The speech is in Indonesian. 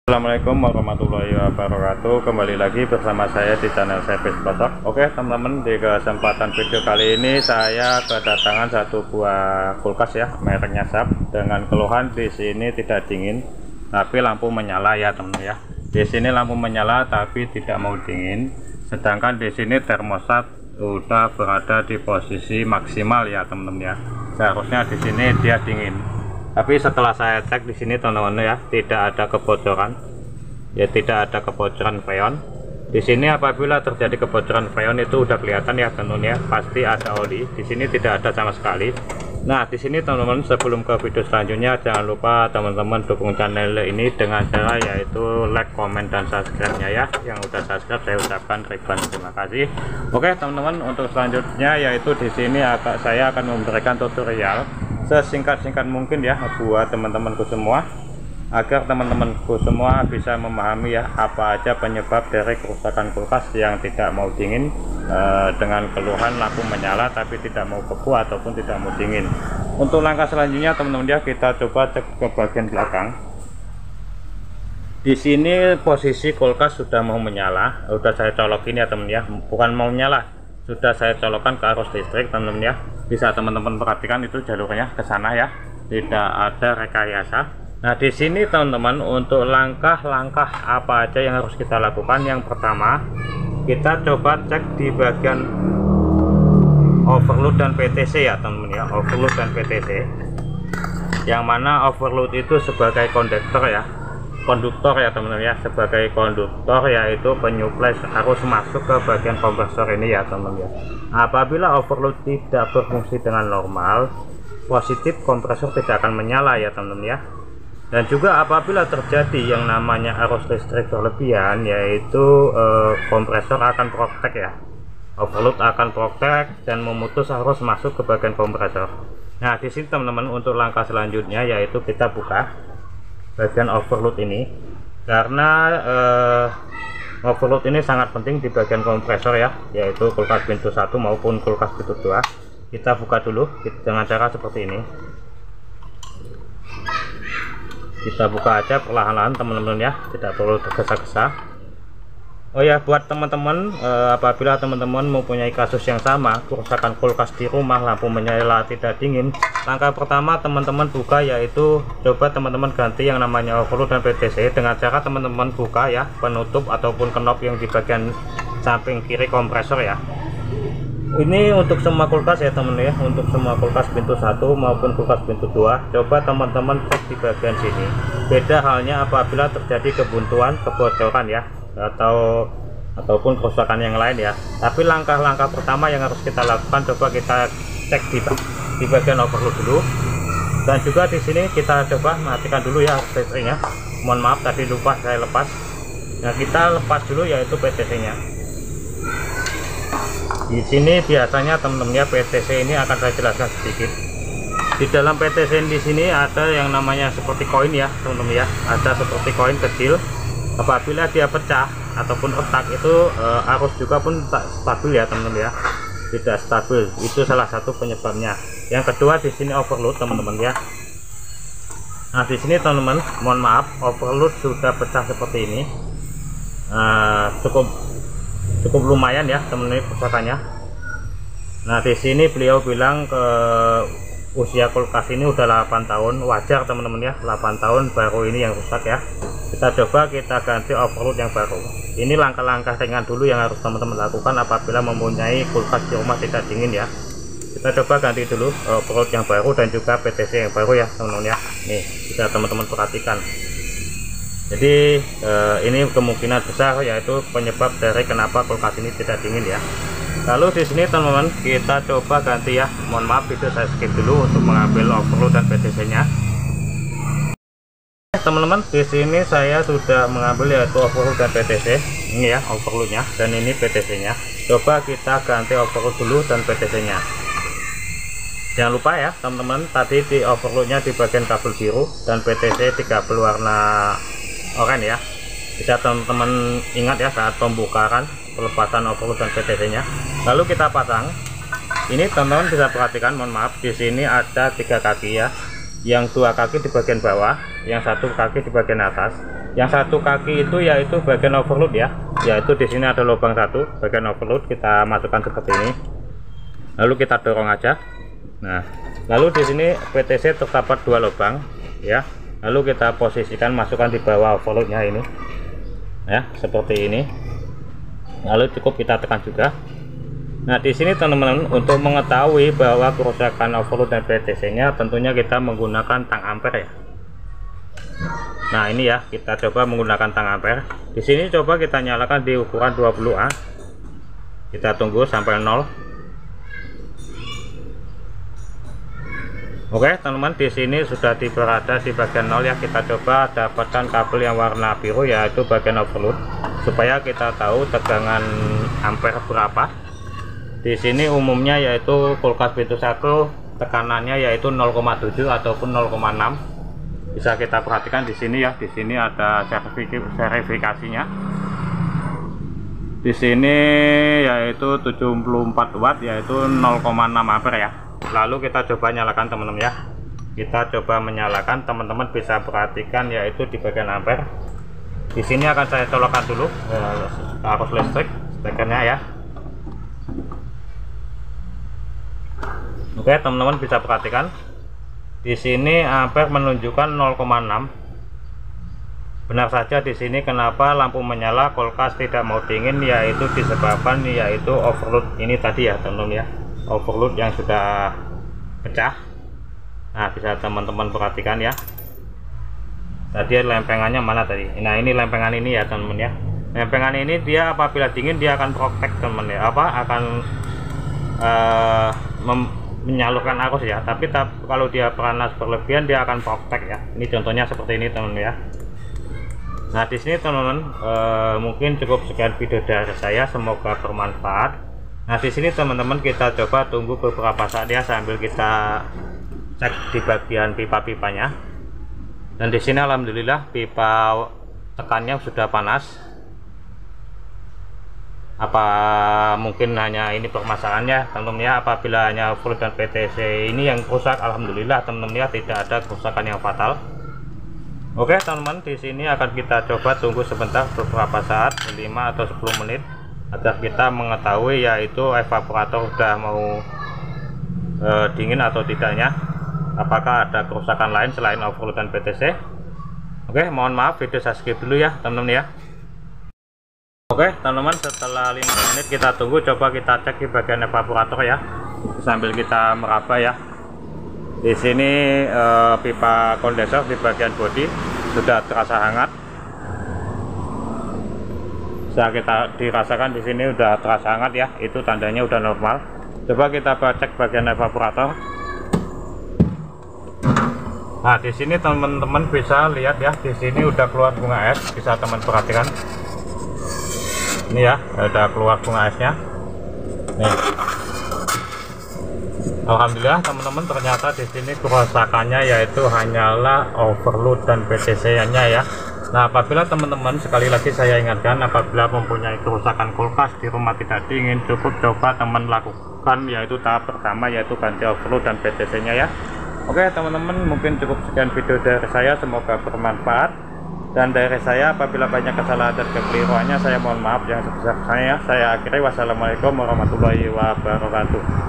Assalamualaikum warahmatullahi wabarakatuh. Kembali lagi bersama saya di channel Service Plotok. Oke teman-teman, di kesempatan video kali ini saya kedatangan satu buah kulkas ya, mereknya Sharp, dengan keluhan di sini tidak dingin tapi lampu menyala ya teman-teman ya. Di sini lampu menyala tapi tidak mau dingin, sedangkan di sini termostat sudah berada di posisi maksimal ya teman-teman ya. Seharusnya di sini dia dingin. Tapi setelah saya cek di sini teman-teman ya, tidak ada kebocoran. Ya, tidak ada kebocoran freon. Di sini apabila terjadi kebocoran freon itu udah kelihatan ya teman-teman ya, pasti ada oli. Di sini tidak ada sama sekali. Nah, di sini teman-teman, sebelum ke video selanjutnya jangan lupa teman-teman dukung channel ini dengan cara yaitu like, komen dan subscribe-nya ya. Yang udah subscribe saya ucapkan ribuan terima kasih. Oke teman-teman, untuk selanjutnya yaitu di sini saya akan memberikan tutorial sesingkat-singkat mungkin ya buat teman-temanku semua, agar teman-temanku semua bisa memahami ya apa aja penyebab dari kerusakan kulkas yang tidak mau dingin dengan keluhan lampu menyala tapi tidak mau beku ataupun tidak mau dingin. Untuk langkah selanjutnya teman-teman ya, kita coba cek ke bagian belakang. Di sini posisi kulkas sudah mau menyala, sudah saya colokin ya teman ya, bukan mau menyala, sudah saya colokkan ke arus listrik teman-teman ya. Bisa teman-teman perhatikan itu jalurnya ke sana ya, tidak ada rekayasa. Nah di sini teman-teman, untuk langkah-langkah apa aja yang harus kita lakukan, yang pertama kita coba cek di bagian overload dan PTC ya teman-teman ya, overload dan PTC, yang mana overload itu sebagai konduktor ya, teman-teman ya, sebagai konduktor yaitu penyuplai harus masuk ke bagian kompresor ini ya teman-teman ya. Apabila overload tidak berfungsi dengan normal, positif kompresor tidak akan menyala ya teman-teman ya. Dan juga apabila terjadi yang namanya arus listrik berlebihan, yaitu kompresor akan protek ya, overload akan protek dan memutus arus masuk ke bagian kompresor. Nah di sini teman-teman, untuk langkah selanjutnya yaitu kita buka bagian overload ini, karena overload ini sangat penting di bagian kompresor ya, yaitu kulkas pintu 1 maupun kulkas pintu 2. Kita buka dulu dengan cara seperti ini. Kita buka aja perlahan-lahan teman-teman ya, tidak perlu tergesa-gesa. Oh ya, buat teman-teman, apabila teman-teman mempunyai kasus yang sama, kerusakan kulkas di rumah, lampu menyala tidak dingin, langkah pertama teman-teman buka yaitu coba teman-teman ganti yang namanya overload dan PTC dengan cara teman-teman buka ya penutup ataupun knop yang di bagian samping kiri kompresor ya. Ini untuk semua kulkas ya teman ya, untuk semua kulkas pintu 1 maupun kulkas pintu 2. Coba teman-teman cek di bagian sini. Beda halnya apabila terjadi kebuntuan, kebocoran ya, ataupun kerusakan yang lain ya. Tapi langkah-langkah pertama yang harus kita lakukan, coba kita cek di bagian overload dulu. Dan juga di sini kita coba matikan dulu ya listriknya. Mohon maaf tadi lupa saya lepas. Nah kita lepas dulu yaitu PTC-nya. Di sini biasanya teman-teman ya, PTC ini akan saya jelaskan sedikit. Di dalam PTC di sini ada yang namanya seperti koin ya teman-teman ya, ada seperti koin kecil. Apabila dia pecah ataupun retak itu arus juga pun tak stabil ya teman-teman ya, tidak stabil. Itu salah satu penyebabnya. Yang kedua di sini overload teman-teman ya. Nah di sini teman-teman, mohon maaf, overload sudah pecah seperti ini. Cukup lumayan ya teman-teman kerusakannya. Nah di sini beliau bilang ke usia kulkas ini udah 8 tahun, wajar teman-teman ya, 8 tahun baru ini yang rusak ya. Kita coba kita ganti overload yang baru. Ini langkah-langkah ringan dulu yang harus teman-teman lakukan apabila mempunyai kulkas di rumah tidak dingin ya. Kita coba ganti dulu overload yang baru dan juga PTC yang baru ya teman-teman ya. Nih bisa teman-teman perhatikan. Jadi ini kemungkinan besar yaitu penyebab dari kenapa kulkas ini tidak dingin ya. Lalu di sini teman-teman kita coba ganti ya. Mohon maaf itu saya skip dulu untuk mengambil overload dan PTC-nya. Teman-teman di sini saya sudah mengambil yaitu overload dan PTC. Ini ya overloadnya dan ini PTC-nya. Coba kita ganti overload dulu dan PTC-nya. Jangan lupa ya teman-teman, tadi di overloadnya di bagian kabel biru dan PTC di kabel warna oranye ya. Bisa teman-teman ingat ya saat pembukaan pelepasan overload dan PTC-nya. Lalu kita pasang. Ini teman-teman bisa perhatikan, mohon maaf, di sini ada 3 kaki ya. yang 2 kaki di bagian bawah, yang 1 kaki di bagian atas. Yang 1 kaki itu yaitu bagian overload ya, yaitu di sini ada lubang 1 bagian overload, kita masukkan seperti ini, lalu kita dorong aja. Nah, lalu di sini PTC terdapat 2 lubang ya, lalu kita posisikan, masukkan di bawah overloadnya ini ya, seperti ini, lalu cukup kita tekan juga. Nah, di sini teman-teman, untuk mengetahui bahwa kerusakan overload dan PTC nya tentunya kita menggunakan tang ampere ya. Nah, ini ya, kita coba menggunakan tang ampere. Di sini coba kita nyalakan di ukuran 20A. Kita tunggu sampai 0. Oke, teman-teman, di sini sudah berada di bagian 0 ya. Kita coba dapatkan kabel yang warna biru, yaitu bagian overload, supaya kita tahu tegangan ampere berapa. Di sini umumnya yaitu kulkas pintu 1 tekanannya yaitu 0,7 ataupun 0,6. Bisa kita perhatikan di sini ya, di sini ada verifikasinya. Di sini yaitu 74 watt, yaitu 0,6 ampere ya. Lalu kita coba nyalakan teman-teman ya. Kita coba menyalakan, teman-teman bisa perhatikan yaitu di bagian ampere. Di sini akan saya colokkan dulu arus listrik stekernya ya. Oke, teman-teman bisa perhatikan. Di sini ampere menunjukkan 0,6. Benar saja di sini kenapa lampu menyala kulkas tidak mau dingin, yaitu disebabkan yaitu overload ini tadi ya teman-teman ya. Overload yang sudah pecah. Nah, bisa teman-teman perhatikan ya. Tadi lempengannya mana tadi? Nah, ini lempengan ini ya teman-teman ya. Lempengan ini dia apabila dingin dia akan protek teman-teman ya. Akan menyalurkan arus ya, tapi kalau dia panas berlebihan dia akan protek ya. Ini contohnya seperti ini teman-teman ya. Nah, di sini teman-teman mungkin cukup sekian video dari saya, semoga bermanfaat. Nah, di sini teman-teman kita coba tunggu beberapa saat ya, sambil kita cek di bagian pipa-pipanya. Dan di sini alhamdulillah pipa tekannya sudah panas. Apa mungkin hanya ini permasalahannya teman-teman ya, apabila hanya overload dan PTC ini yang rusak, alhamdulillah teman-teman ya, tidak ada kerusakan yang fatal. Oke teman-teman, di sini akan kita coba tunggu sebentar beberapa saat, 5 atau 10 menit, agar kita mengetahui yaitu evaporator sudah mau dingin atau tidaknya, apakah ada kerusakan lain selain overload dan PTC. Oke, mohon maaf video saya skip dulu ya teman-teman ya. Oke teman-teman, setelah 5 menit kita tunggu, coba kita cek di bagian evaporator ya, sambil kita meraba ya. Di sini pipa kondensor di bagian bodi sudah terasa hangat. Bisa kita dirasakan di sini udah terasa hangat ya, itu tandanya udah normal. Coba kita cek bagian evaporator. Nah, di sini teman-teman bisa lihat ya, di sini udah keluar bunga es, bisa teman perhatikan. Ini ya, ada keluar bunga esnya nih. Alhamdulillah teman-teman, ternyata di sini kerusakannya yaitu hanyalah overload dan PTC nya ya. Nah, apabila teman-teman, sekali lagi saya ingatkan, apabila mempunyai kerusakan kulkas di rumah tidak dingin, cukup coba teman lakukan yaitu tahap pertama, yaitu ganti overload dan PTC nya ya. Oke teman-teman, mungkin cukup sekian video dari saya, semoga bermanfaat. Dan dari saya, apabila banyak kesalahan dan kekeliruannya, saya mohon maaf yang sebesar-besarnya. Saya akhiri, wassalamualaikum warahmatullahi wabarakatuh.